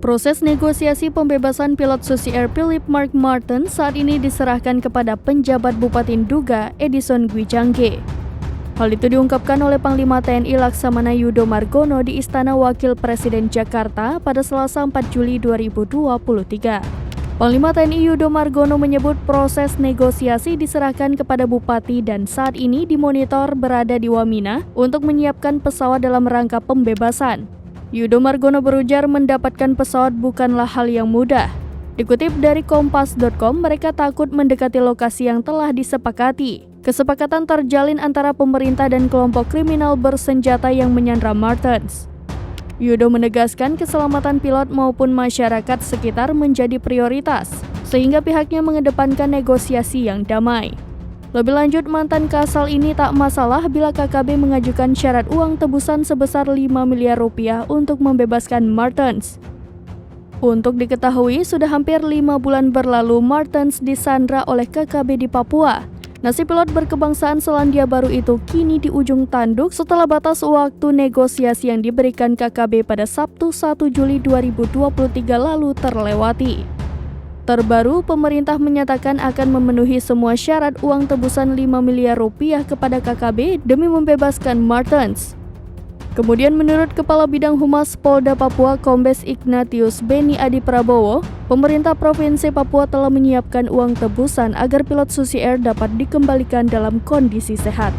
Proses negosiasi pembebasan pilot Susi Air Philip Mark Martin saat ini diserahkan kepada penjabat Bupati Nduga, Edison Gwijangge. Hal itu diungkapkan oleh Panglima TNI Laksamana Yudo Margono di Istana Wakil Presiden Jakarta pada Selasa 4 Juli 2023. Panglima TNI Yudo Margono menyebut proses negosiasi diserahkan kepada Bupati dan saat ini dimonitor berada di Wamena untuk menyiapkan pesawat dalam rangka pembebasan. Yudo Margono berujar mendapatkan pesawat bukanlah hal yang mudah. Dikutip dari Kompas.com, mereka takut mendekati lokasi yang telah disepakati. Kesepakatan terjalin antara pemerintah dan kelompok kriminal bersenjata yang menyandra Martens. Yudo menegaskan keselamatan pilot maupun masyarakat sekitar menjadi prioritas, sehingga pihaknya mengedepankan negosiasi yang damai. Lebih lanjut, mantan Kasal ini tak masalah bila KKB mengajukan syarat uang tebusan sebesar 5 miliar rupiah untuk membebaskan Martens. Untuk diketahui, sudah hampir 5 bulan berlalu Martens disandra oleh KKB di Papua. Nasib pilot berkebangsaan Selandia Baru itu kini di ujung tanduk setelah batas waktu negosiasi yang diberikan KKB pada Sabtu 1 Juli 2023 lalu terlewati. Terbaru, pemerintah menyatakan akan memenuhi semua syarat uang tebusan 5 miliar rupiah kepada KKB demi membebaskan Martens. Kemudian menurut Kepala Bidang Humas Polda Papua Kombes Ignatius Beni Adi Prabowo, pemerintah Provinsi Papua telah menyiapkan uang tebusan agar pilot Susi Air dapat dikembalikan dalam kondisi sehat.